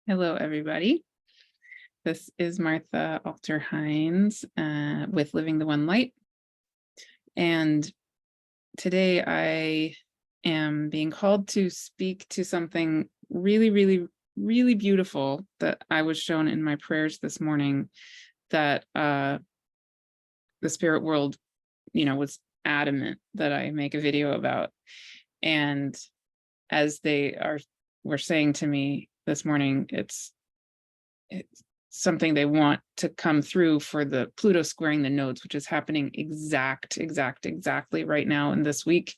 Hello, everybody. This is Martha Alter Hines with Living the One Light. And today I am being called to speak to something really, really, really beautiful that I was shown in my prayers this morning that the spirit world, was adamant that I make a video about. And as were saying to me this morning, it's something they want to come through for the Pluto squaring the nodes, which is happening exactly right now in this week.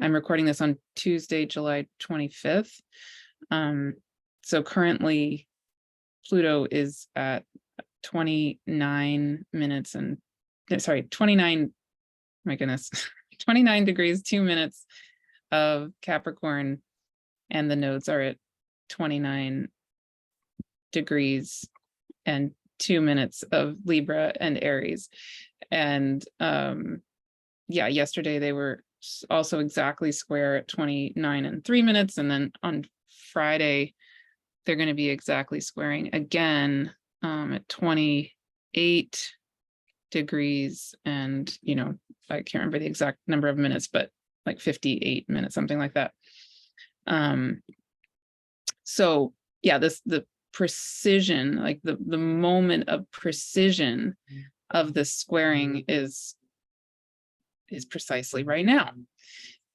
I'm recording this on Tuesday, July 25th. So currently Pluto is at 29 degrees, 2 minutes of Capricorn, and the nodes are at 29 degrees and 2 minutes of Libra and Aries. And yesterday they were also exactly square at 29 and 3 minutes. And then on Friday, they're going to be exactly squaring again at 28 degrees. And, I can't remember the exact number of minutes, but like 58 minutes, something like that. So yeah, the precision, like the moment of precision of the squaring is precisely right now,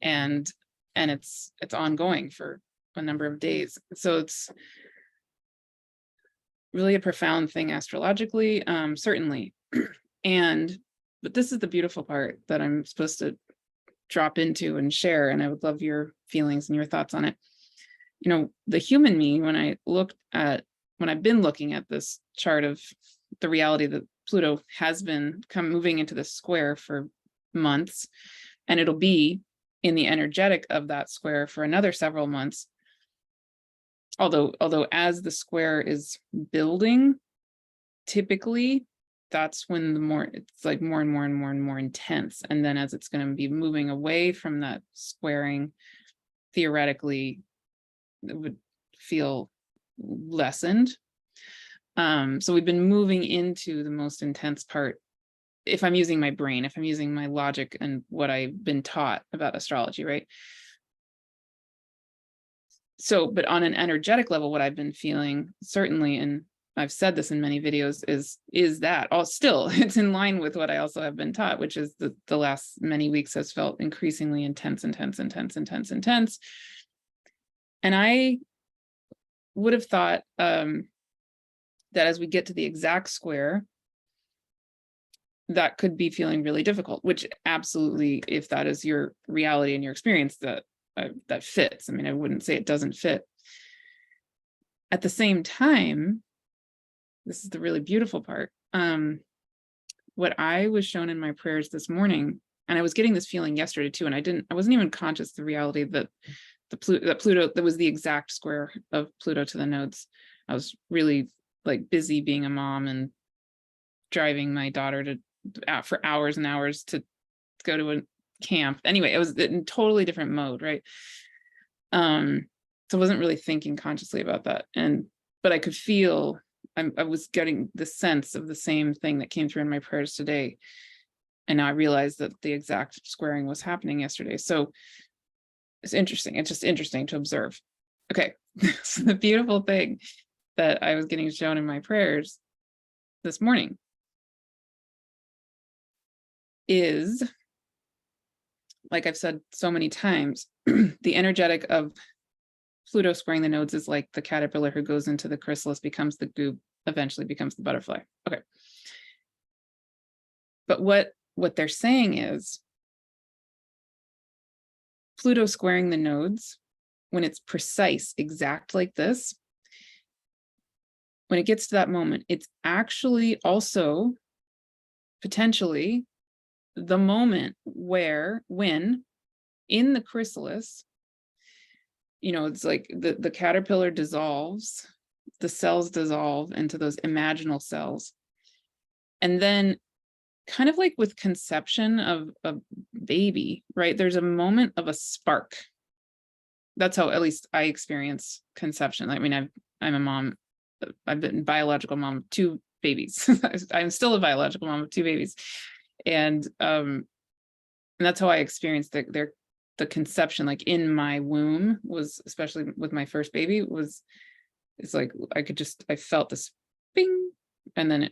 and it's ongoing for a number of days. So it's really a profound thing astrologically, certainly. But this is the beautiful part that I'm supposed to drop into and share, and I would love your feelings and your thoughts on it. The human me, when I've been looking at this chart of the reality that Pluto has been moving into the square for months, and it'll be in the energetic of that square for another several months. Although as the square is building, typically that's when it's like more and more intense. And then as it's going to be moving away from that squaring, theoretically, it would feel lessened. So we've been moving into the most intense part, if I'm using my brain, if I'm using my logic and what I've been taught about astrology, right? So, but on an energetic level, what I've been feeling, certainly, and I've said this in many videos, is that all still it's in line with what I also have been taught, which is the last many weeks has felt increasingly intense. And I would have thought that as we get to the exact square, that could be feeling really difficult, which absolutely, if that is your reality and your experience, that fits. I mean, I wouldn't say it doesn't fit. At the same time, this is the really beautiful part. What I was shown in my prayers this morning, and I was getting this feeling yesterday too, and I wasn't even conscious of the reality that Pluto, that was the exact square of Pluto to the nodes. I was really like busy being a mom and driving my daughter out for hours and hours to go to a camp. Anyway, it was in a totally different mode, right? So I wasn't really thinking consciously about that. But I could feel, I was getting the sense of the same thing that came through in my prayers today. And now I realized that the exact squaring was happening yesterday. So it's interesting. It's just interesting to observe. Okay, so the beautiful thing that I was getting shown in my prayers this morning is, like I've said so many times, the energetic of Pluto squaring the nodes is like the caterpillar who goes into the chrysalis, becomes the goop, eventually becomes the butterfly. Okay. But what they're saying is Pluto squaring the nodes, when it's precise, exact like this, when it gets to that moment, it's actually also potentially the moment when in the chrysalis, it's like the caterpillar dissolves, the cells dissolve into those imaginal cells. And then kind of like with conception of a baby, right? There's a moment of a spark. That's how at least I experience conception. I mean, I'm a mom I've been biological mom of 2 babies. I'm still a biological mom of 2 babies. And that's how I experienced the conception, like in my womb, was, especially with my first baby, it's like I felt this bing, and then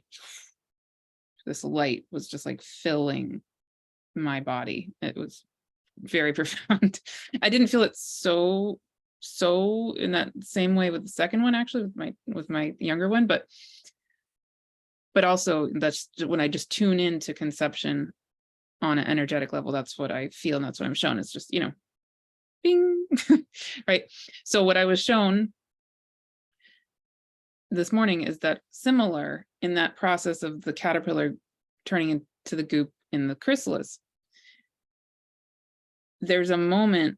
this light was just like filling my body. It was very profound. I didn't feel it so in that same way with the second one, actually, with my younger one, but also that's when I just tune into conception on an energetic level, that's what I feel, and that's what I'm shown. It's just, bing. Right. So what I was shown this morning is that similar in that process of the caterpillar turning into the goop in the chrysalis, there's a moment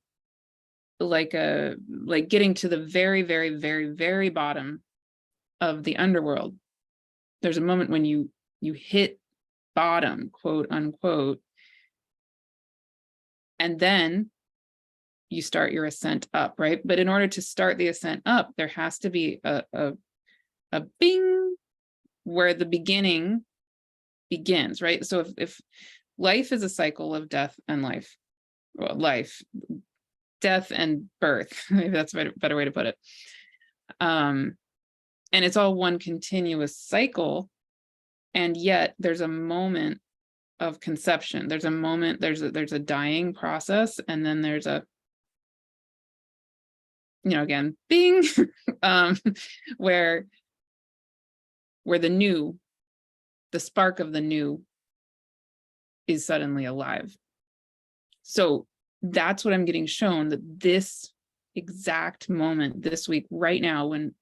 like getting to the very, very, very, very bottom of the underworld. There's a moment when you hit bottom, quote unquote, and then you start your ascent up, right? But in order to start the ascent up, there has to be a bing where the beginning begins, right? So if life is a cycle of death and life, well, death and birth, maybe that's a better way to put it. And it's all one continuous cycle. And yet there's a moment of conception. There's a moment, there's a dying process. And then there's a, again, bing, where the spark of the new is suddenly alive. So that's what I'm getting shown, that this exact moment this week, right now, when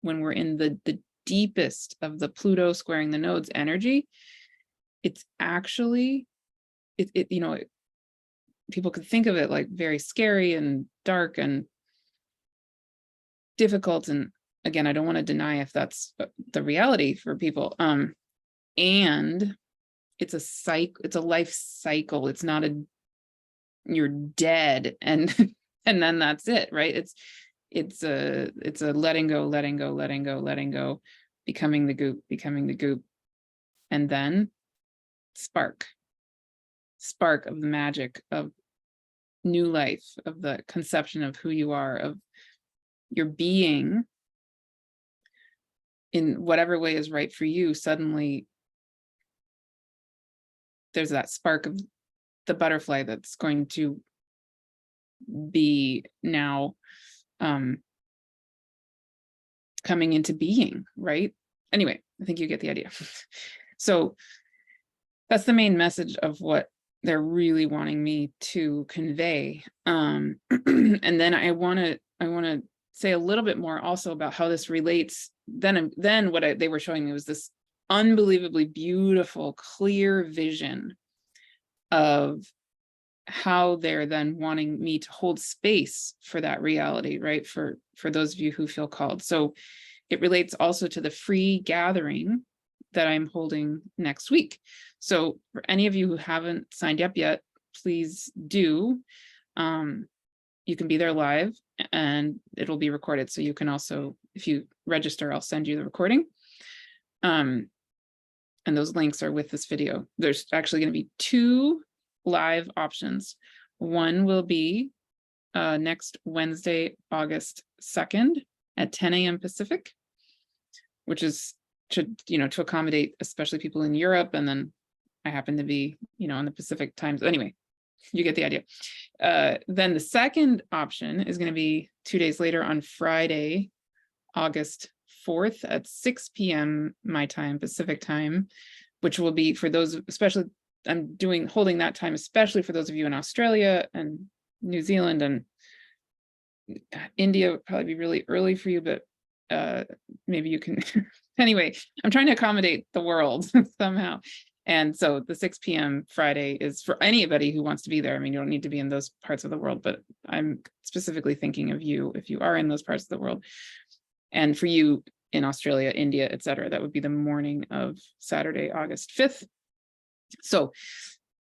we're in the deepest of the Pluto squaring the nodes energy, it's actually, people could think of it like very scary and dark and difficult. And again, I don't want to deny if that's the reality for people. And it's a life cycle. It's not you're dead and then that's it, right? It's a letting go, becoming the goop, and then spark of the magic of new life, of the conception of who you are, of your being in whatever way is right for you. Suddenly there's that spark of the butterfly that's going to be now coming into being, right? Anyway, I think you get the idea. So that's the main message of what they're really wanting me to convey. And then I want to say a little bit more also about how this relates. Then what they were showing me was this unbelievably beautiful, clear vision of how they're then wanting me to hold space for that reality, right? For those of you who feel called. So it relates also to the free gathering that I'm holding next week. So for any of you who haven't signed up yet, please do. You can be there live and it'll be recorded. So you can also, if you register, I'll send you the recording. And those links are with this video. There's actually going to be 2 live options. One will be next Wednesday, August 2nd at 10 a.m. Pacific, which is to accommodate especially people in Europe. And then I happen to be, in the Pacific times. Anyway, you get the idea. Then the second option is going to be 2 days later on Friday, August 4th at 6 p.m. my time, Pacific time, which will be for those, especially I'm holding that time, especially for those of you in Australia and New Zealand and India would probably be really early for you, but maybe you can, anyway, I'm trying to accommodate the world somehow. And so the 6 p.m. Friday is for anybody who wants to be there. I mean, you don't need to be in those parts of the world, but I'm specifically thinking of you if you are in those parts of the world. And for you in Australia, India, et cetera, that would be the morning of Saturday, August 5th. So,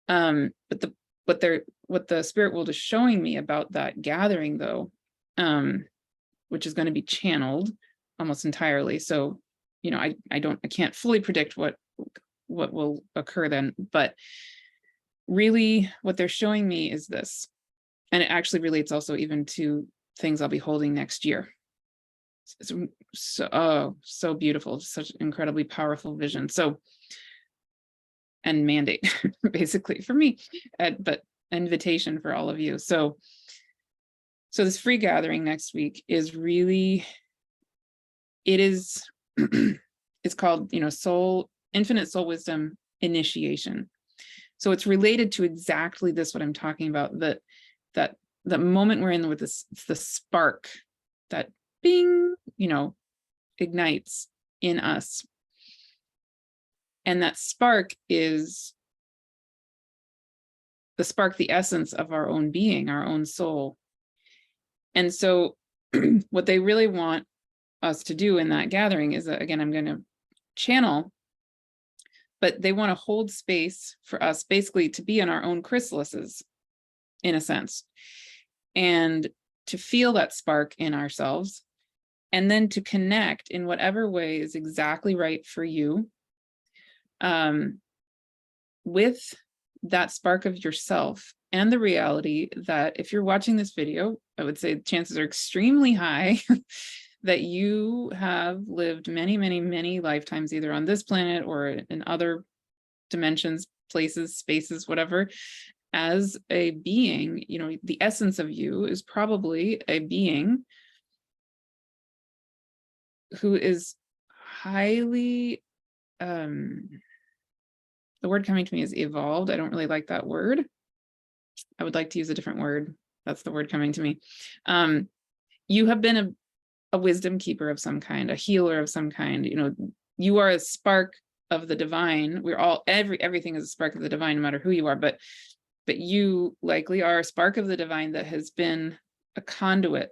but what the spirit world is showing me about that gathering though, which is going to be channeled almost entirely. So, I can't fully predict what will occur then, but really what they're showing me is this, and it actually relates also even to things I'll be holding next year. It's so beautiful, such incredibly powerful vision. So, and mandate basically for me, but invitation for all of you. So this free gathering next week is really, it's called, Infinite Soul Wisdom Initiation. So it's related to exactly this, what I'm talking about, that moment we're in with this, the spark that bing, ignites in us. And that spark is the essence of our own being, our own soul. And so what they really want us to do in that gathering is, again, I'm going to channel, but they want to hold space for us basically to be in our own chrysalises, in a sense, and to feel that spark in ourselves, and then to connect in whatever way is exactly right for you, with that spark of yourself, and the reality that if you're watching this video, I would say chances are extremely high that you have lived many, many, many lifetimes, either on this planet or in other dimensions, places, spaces, whatever, as a being. The essence of you is probably a being who is highly, the word coming to me is evolved. I don't really like that word. I would like to use a different word. That's the word coming to me. You have been a wisdom keeper of some kind, a healer of some kind. You are a spark of the divine. We're all, everything is a spark of the divine, no matter who you are, but you likely are a spark of the divine that has been a conduit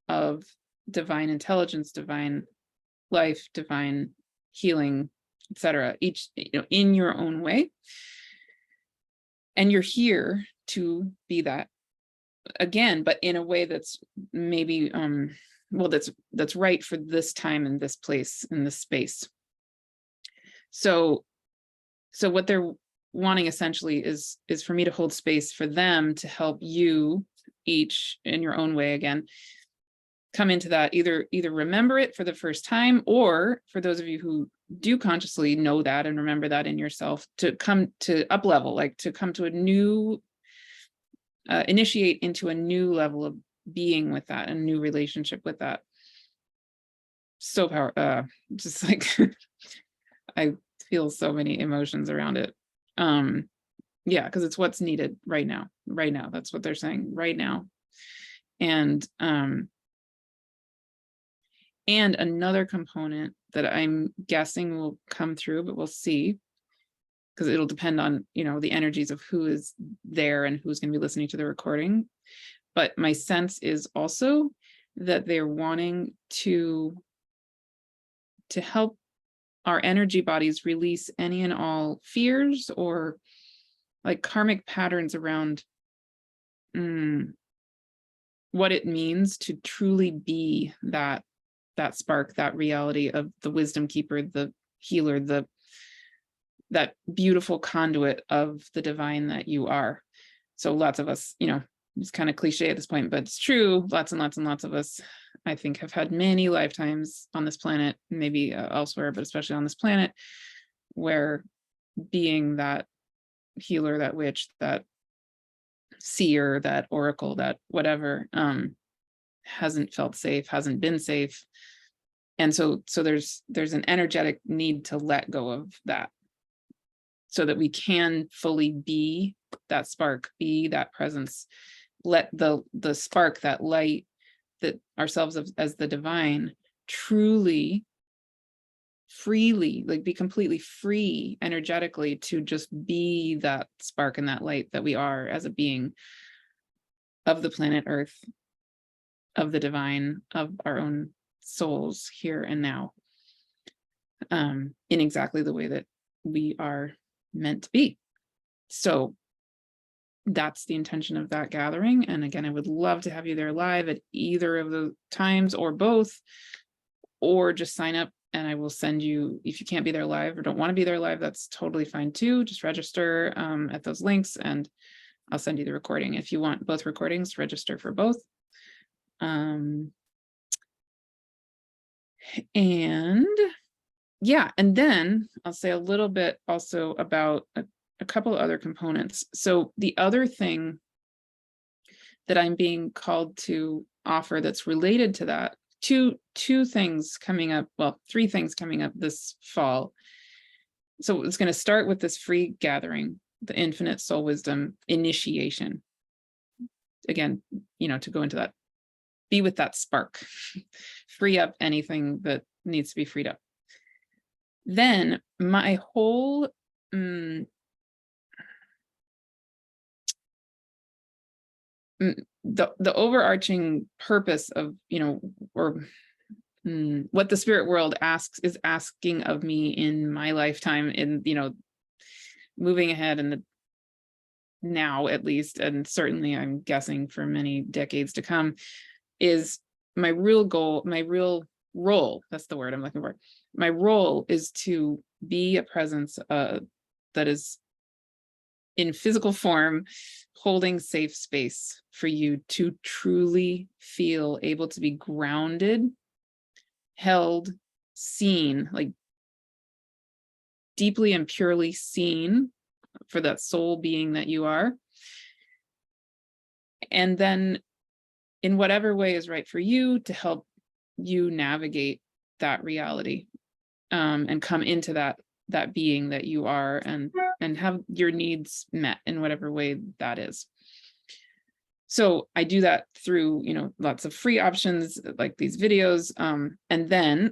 of divine intelligence, divine life, divine healing, etc., each, in your own way. And you're here to be that again, but in a way that's maybe that's right for this time and this place and this space. So what they're wanting essentially is for me to hold space for them to help you each in your own way, again, come into that, either remember it for the first time, or for those of you who do consciously know that and remember that in yourself, to come to up level, like to come to a new, initiate into a new level of being with that, a new relationship with that. So powerful, just like I feel so many emotions around it. Yeah, because it's what's needed right now. That's what they're saying right now. And another component that I'm guessing will come through, but we'll see, because it'll depend on, the energies of who is there and who's going to be listening to the recording. But my sense is also that they're wanting to help our energy bodies release any and all fears or like karmic patterns around what it means to truly be that spark, that reality of the wisdom keeper, the healer, that beautiful conduit of the divine that you are. So lots of us, it's kind of cliche at this point, but it's true. Lots and lots and lots of us, I think, have had many lifetimes on this planet, maybe elsewhere, but especially on this planet, where being that healer, that witch, that seer, that oracle, that whatever, hasn't felt safe, hasn't been safe. And so there's an energetic need to let go of that, so that we can fully be that spark, be that presence, let the spark, that light, that ourselves as the divine, truly, freely, like be completely free energetically to just be that spark and that light that we are as a being of the planet Earth, of the divine, of our own souls here and now, in exactly the way that we are meant to be. So that's the intention of that gathering. And again, I would love to have you there live at either of the times or both. or just sign up and I will send you, if you can't be there live or don't want to be there live, that's totally fine too. Just register at those links and I'll send you the recording. If you want both recordings, register for both. And yeah, and then I'll say a little bit also about a couple of other components. So the other thing that I'm being called to offer that's related to that, two things coming up, well, three things coming up this fall. So it's going to start with this free gathering, the Infinite Soul Wisdom Initiation. Again, to go into that, be with that spark, free up anything that needs to be freed up. Then my whole the overarching purpose of what the spirit world is asking of me in my lifetime, in moving ahead in the now at least, and certainly I'm guessing for many decades to come, is my real goal, my real role, that's the word I'm looking for. My role is to be a presence that is in physical form, holding safe space for you to truly feel able to be grounded, held, seen, like deeply and purely seen for that soul being that you are. And then in whatever way is right for you, to help you navigate that reality and come into that being that you are, and have your needs met in whatever way that is. So I do that through lots of free options like these videos, and then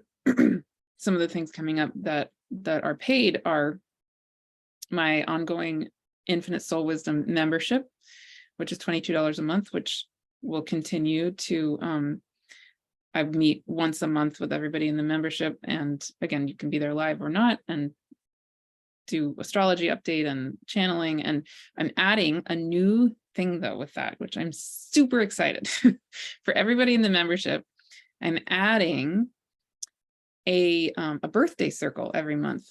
some of the things coming up that are paid are my ongoing Infinite Soul Wisdom membership, which is $22 a month, which will continue to I meet once a month with everybody in the membership. And again, you can be there live or not, and do astrology update and channeling. And I'm adding a new thing though with that, which I'm super excited for everybody in the membership. I'm adding a birthday circle every month.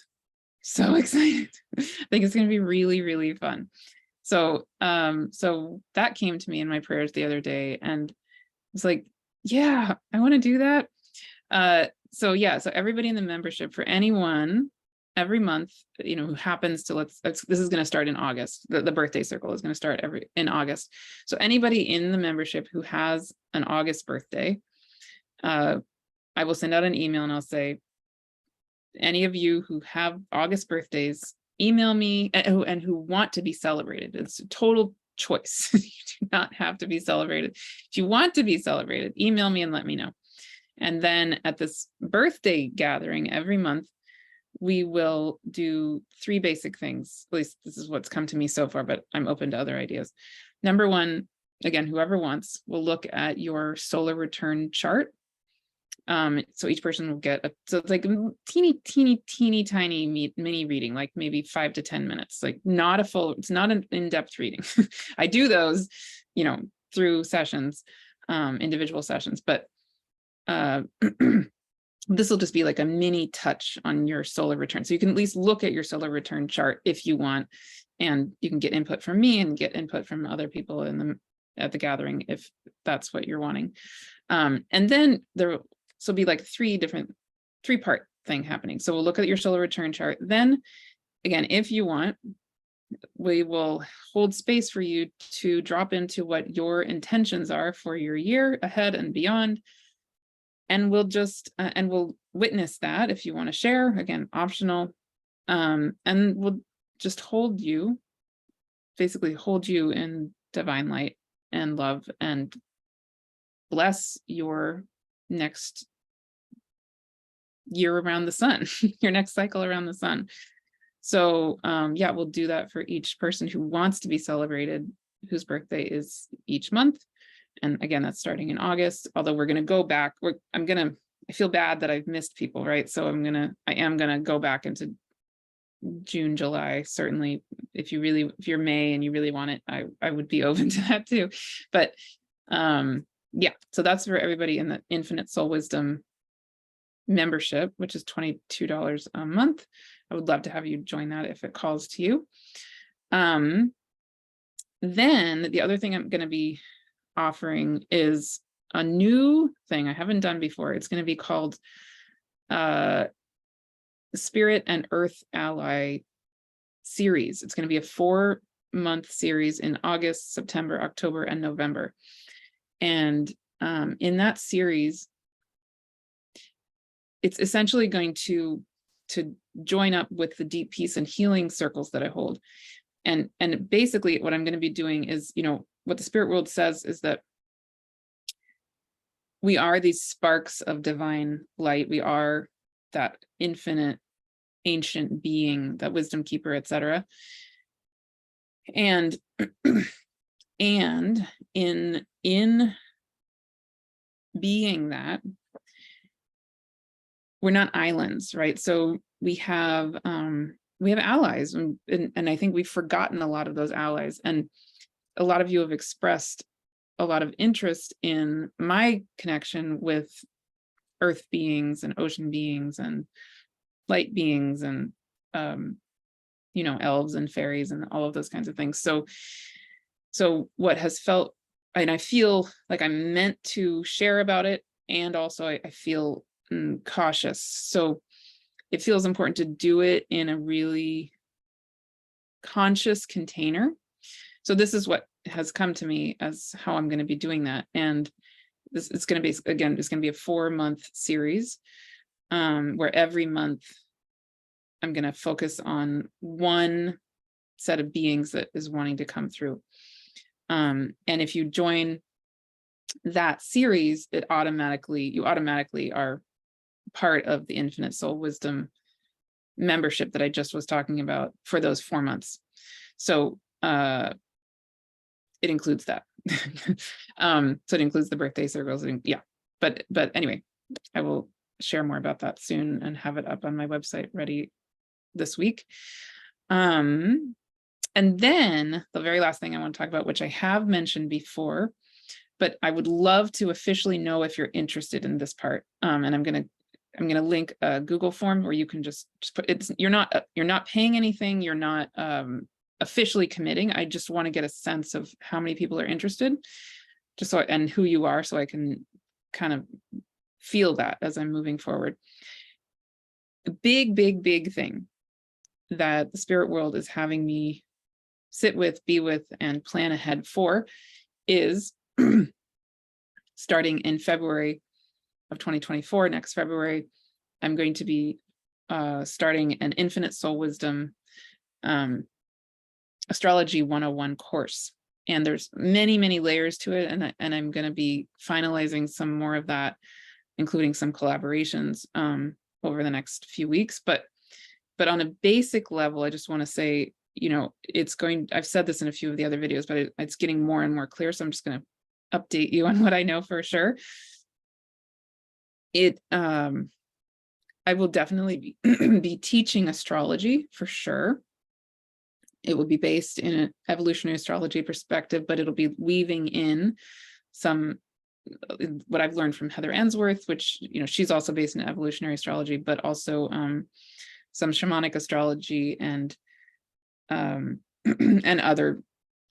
So excited. I think it's going to be really, really fun. So that came to me in my prayers the other day, and I was like, yeah, I want to do that. So everybody in the membership, for anyone every month, who happens to, this is going to start in August. The birthday circle is going to start in August. So anybody in the membership who has an August birthday, I will send out an email and I'll say, any of you who have August birthdays, email me, and who want to be celebrated. It's a total choice. You do not have to be celebrated. If you want to be celebrated, email me and let me know. And then at this birthday gathering every month, we will do three basic things. At least this is what's come to me so far, but I'm open to other ideas. Number one, again, whoever wants, will look at your solar return chart. So each person will get so it's like a teeny tiny mini reading, like maybe 5 to 10 minutes, like not a full, it's not an in-depth reading. I do those, through sessions, individual sessions, but this will just be like a mini touch on your solar return. So you can at least look at your solar return chart if you want, and you can get input from me and get input from other people at the gathering if that's what you're wanting. And then there will be like three-part thing happening. So we'll look at your solar return chart. Then again, if you want, we will hold space for you to drop into what your intentions are for your year ahead and beyond. And we'll just, and we'll witness that if you want to share, again, optional. And we'll just basically hold you in divine light and love, and bless your next year around the sun, your next cycle around the sun. So we'll do that for each person who wants to be celebrated, whose birthday is each month. And again, that's starting in August, although we're going to go back. I feel bad that I've missed people, right? So I am going to go back into June, July. Certainly, if you're May and you really want it, I would be open to that too. But so that's for everybody in the Infinite Soul Wisdom membership, which is $22 a month. I would love to have you join that if it calls to you. Then the other thing I'm going to be offering is a new thing I haven't done before. It's going to be called Spirit and Earth Ally series. It's going to be a 4-month series in August, September, October, and November. And in that series, it's essentially going to join up with the deep peace and healing circles that I hold. And basically what I'm going to be doing is, what the spirit world says is that we are these sparks of divine light. We are that infinite ancient being, that wisdom keeper, etc. And in being that, we're not islands, right? So we have allies, and I think we've forgotten a lot of those allies. And a lot of you have expressed a lot of interest in my connection with earth beings and ocean beings and light beings and elves and fairies and all of those kinds of things. So what has felt, and I feel like I'm meant to share about it, and also I feel cautious. So it feels important to do it in a really conscious container. So this is what has come to me as how I'm going to be doing that. And this is going to be, again, it's going to be a 4-month series where every month I'm going to focus on one set of beings that is wanting to come through. And if you join that series, you automatically are part of the Infinite Soul Wisdom membership that I just was talking about for those 4 months. So it includes that. So it includes the birthday circles. But anyway, I will share more about that soon and have it up on my website ready this week. And then the very last thing I want to talk about, which I have mentioned before, but I would love to officially know if you're interested in this part. And I'm going to link a Google form where you can just put it. You're not paying anything. You're not officially committing. I just want to get a sense of how many people are interested, and who you are, so I can kind of feel that as I'm moving forward. The big thing that the spirit world is having me sit with, be with, and plan ahead for is starting in February of 2024, next February, I'm going to be starting an Infinite Soul Wisdom Astrology 101 course. And there's many layers to it. And I'm going to be finalizing some more of that, including some collaborations over the next few weeks. But on a basic level, I just want to say, I've said this in a few of the other videos, but it's getting more and more clear. So I'm just going to update you on what I know for sure. I will definitely be teaching astrology for sure. It will be based in an evolutionary astrology perspective, but it'll be weaving in some what I've learned from Heather Ensworth, which, she's also based in evolutionary astrology, but also some shamanic astrology and other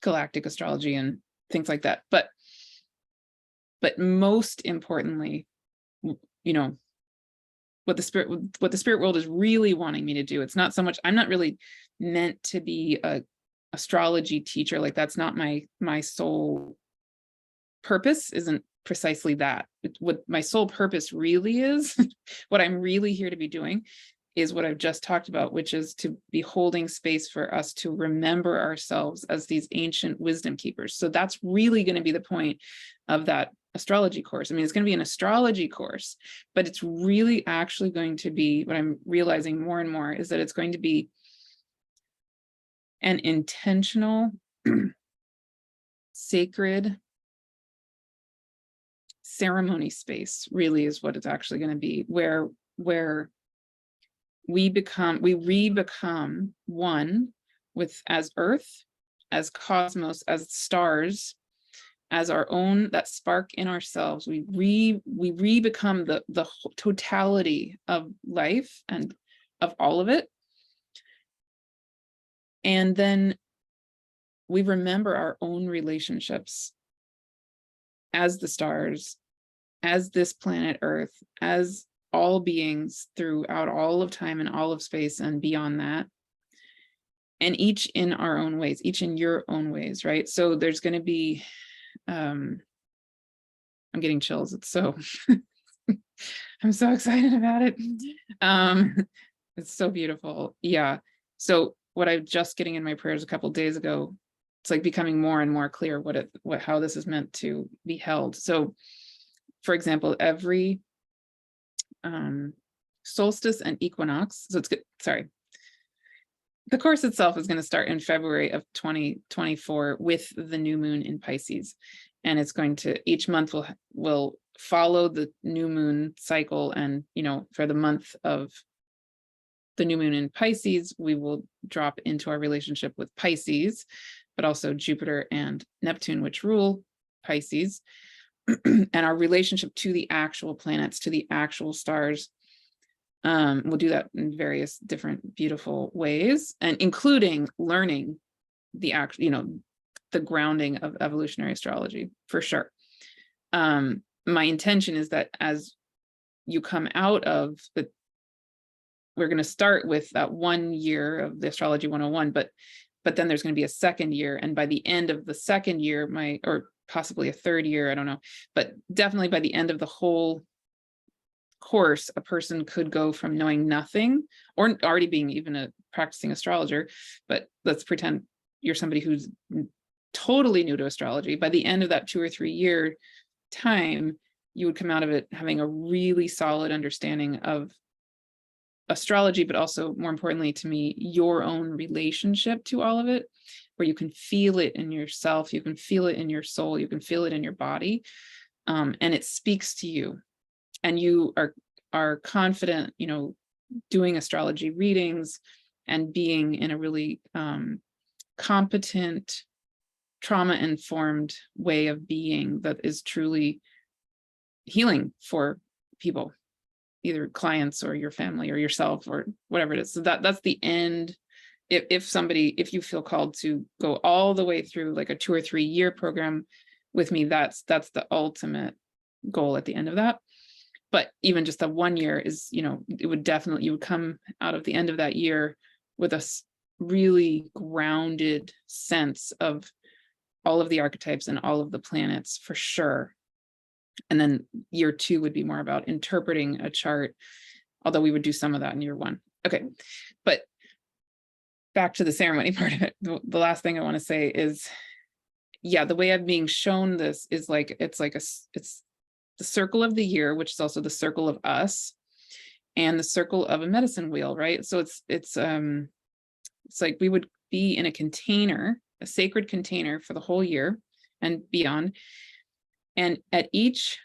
galactic astrology and things like that. But most importantly, what the spirit world is really wanting me to do. It's not so much, I'm not really meant to be a astrology teacher. Like, that's not my sole purpose, isn't precisely that. What my sole purpose really is, what I'm really here to be doing, is what I've just talked about, which is to be holding space for us to remember ourselves as these ancient wisdom keepers. So that's really going to be the point of that astrology course. I mean, it's going to be an astrology course, but it's really actually going to be, what I'm realizing more and more is that it's going to be an intentional, sacred ceremony space, really is what it's actually going to be, where we re-become one with, as Earth, as cosmos, as stars, as our own, that spark in ourselves. We re-become the totality of life and of all of it. And then we remember our own relationships as the stars, as this planet Earth, as all beings throughout all of time and all of space and beyond that. And each in our own ways, each in your own ways, right? So there's going to be, I'm getting chills. It's so, I'm so excited about it. It's so beautiful. Yeah. So what I'm just getting in my prayers a couple of days ago, it's like becoming more and more clear how this is meant to be held. So for example, every solstice and equinox, so it's good, sorry. The course itself is going to start in February of 2024 with the new moon in Pisces. And it's going to, each month will follow the new moon cycle. And, you know, for the month of the new moon in Pisces, we will drop into our relationship with Pisces, but also Jupiter and Neptune, which rule Pisces, and our relationship to the actual planets, to the actual stars. We'll do that in various different beautiful ways, and including learning the actual, you know, the grounding of evolutionary astrology for sure. My intention is that as you come out of we're going to start with that 1 year of the astrology 101, but then there's going to be a second year. And by the end of the second year, or possibly a third year, I don't know, but definitely by the end of the whole course, a person could go from knowing nothing or already being even a practicing astrologer, but let's pretend you're somebody who's totally new to astrology. By the end of that 2 or 3 year time, you would come out of it having a really solid understanding of astrology, but also more importantly to me, your own relationship to all of it, where you can feel it in yourself, you can feel it in your soul, you can feel it in your body, and it speaks to you. And you are confident, you know, doing astrology readings and being in a really competent, trauma-informed way of being that is truly healing for people, either clients or your family or yourself or whatever it is. So that's the end. If you feel called to go all the way through like a 2 or 3 year program with me, that's the ultimate goal at the end of that. But even just the 1 year is, you know, you would come out of the end of that year with a really grounded sense of all of the archetypes and all of the planets for sure. And then year 2 would be more about interpreting a chart, although we would do some of that in year 1. Okay, but back to the ceremony part of it. The last thing I want to say is, yeah, the way I'm being shown this is like, it's the circle of the year, which is also the circle of us, and the circle of a medicine wheel, right? So it's like we would be in a container, a sacred container for the whole year and beyond. And at each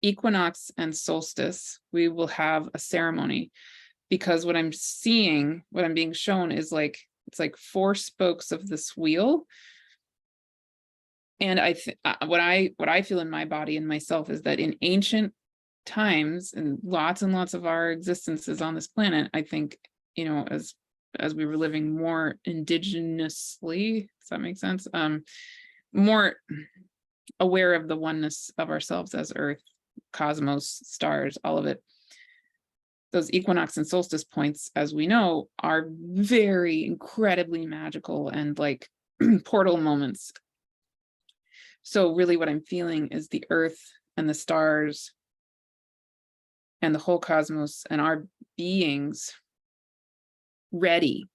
equinox and solstice, we will have a ceremony, because what I'm being shown is like, it's like 4 spokes of this wheel. And what I feel in my body and myself is that in ancient times and lots of our existences on this planet, I think, you know, as we were living more indigenously, does that make sense? More aware of the oneness of ourselves as Earth, cosmos, stars, all of it. Those equinox and solstice points, as we know, are very incredibly magical and like portal moments. So really what I'm feeling is the Earth and the stars and the whole cosmos and our beings ready.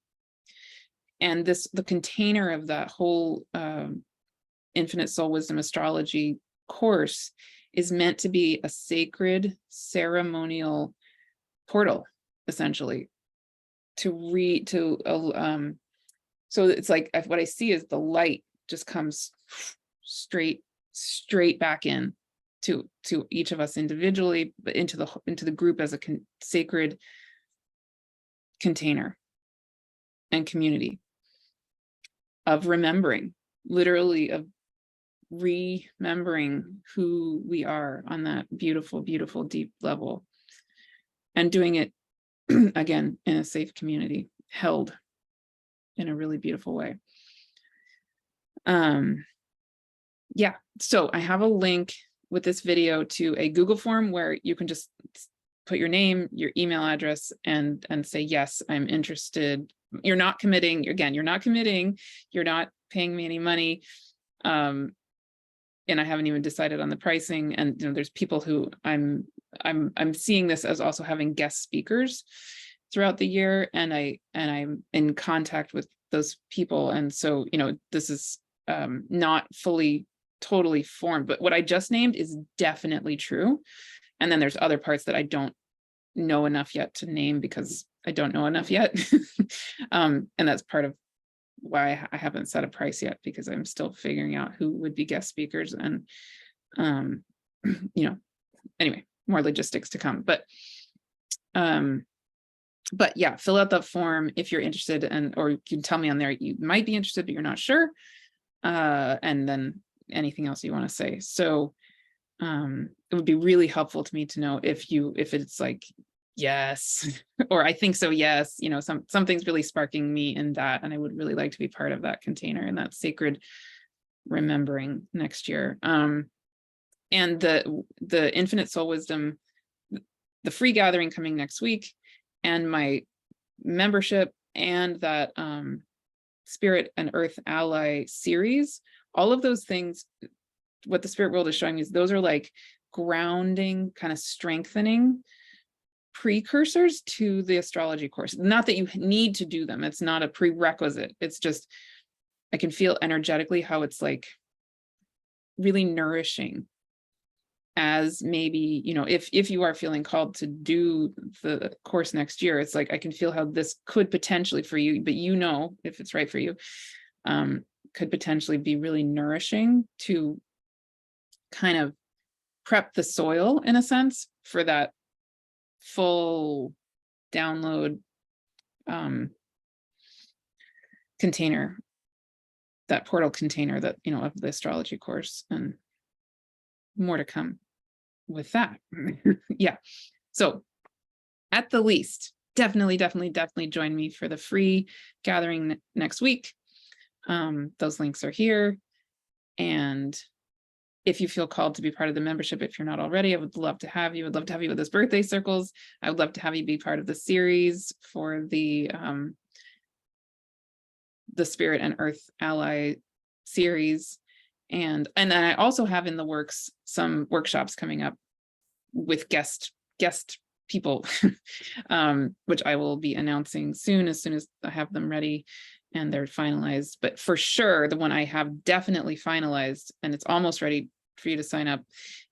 And the container of that whole Infinite Soul Wisdom Astrology course is meant to be a sacred ceremonial portal, essentially, so it's like what I see is the light just comes straight back in to each of us individually, but into the group as a sacred container and community of remembering, literally of remembering who we are on that beautiful, beautiful, deep level, and doing it again in a safe community, held in a really beautiful way. Yeah, so I have a link with this video to a Google form where you can just put your name, your email address, and say, yes, I'm interested. You're not committing, again, you're not committing, you're not paying me any money. And I haven't even decided on the pricing. And there's people who I'm seeing this as also having guest speakers throughout the year, and I'm in contact with those people. And so, this is not fully totally formed, but what I just named is definitely true. And then there's other parts that I don't know enough yet to name because I don't know enough yet. And that's part of why I haven't set a price yet, because I'm still figuring out who would be guest speakers, and anyway, more logistics to come. But yeah, fill out that form if you're interested, or you can tell me on there you might be interested but you're not sure, and then anything else you want to say. So it would be really helpful to me to know if it's like, yes, or I think so, yes, something's really sparking me in that, and I would really like to be part of that container and that sacred remembering next year. And the Infinite Soul Wisdom, the free gathering coming next week, and my membership, and that Spirit and Earth Ally series, all of those things, what the spirit world is showing me is those are like grounding, kind of strengthening precursors to the astrology course. Not that you need to do them. It's not a prerequisite. It's just, I can feel energetically how it's like really nourishing, as maybe, if you are feeling called to do the course next year, it's like, I can feel how this could potentially for you, but if it's right for you, could potentially be really nourishing to kind of prep the soil, in a sense, for that full download container, that portal container that, of the astrology course, and more to come with that. Yeah. So at the least, definitely join me for the free gathering next week. Those links are here. And if you feel called to be part of the membership, if you're not already, I would love to have you. I'd love to have you with those birthday circles. I would love to have you be part of the series for the Spirit and Earth Ally series. And then I also have in the works some workshops coming up with guest people, which I will be announcing as soon as I have them ready and they're finalized. But for sure, the one I have definitely finalized, and it's almost ready for you to sign up,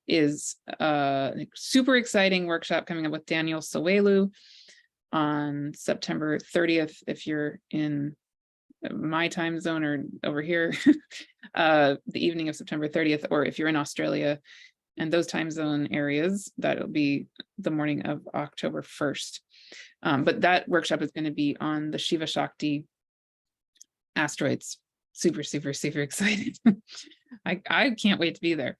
is a super exciting workshop coming up with Daniel Sawelu on September 30th, if you're in my time zone or over here, the evening of September 30th, or if you're in Australia and those time zone areas, that'll be the morning of October 1st. But that workshop is going to be on the Shiva Shakti asteroids. Super excited. I can't wait to be there.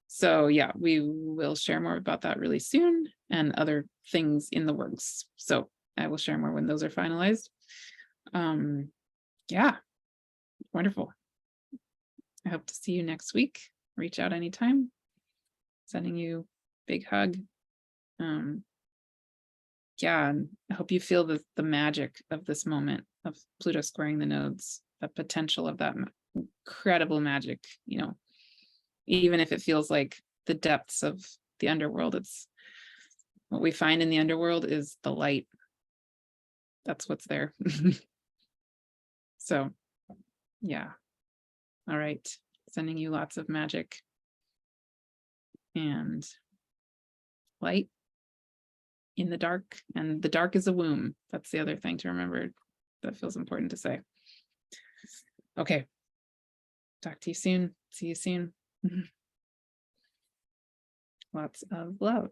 So yeah, we will share more about that really soon, and other things in the works. So I will share more when those are finalized. Yeah, wonderful. I hope to see you next week. Reach out anytime. Sending you a big hug. Yeah, and I hope you feel the magic of this moment of Pluto squaring the nodes, the potential of that incredible magic, even if it feels like the depths of the underworld. It's what we find in the underworld is the light. That's what's there. So yeah. All right. Sending you lots of magic and light in the dark. And the dark is a womb. That's the other thing to remember. That feels important to say. Okay. Talk to you soon. See you soon. Lots of love.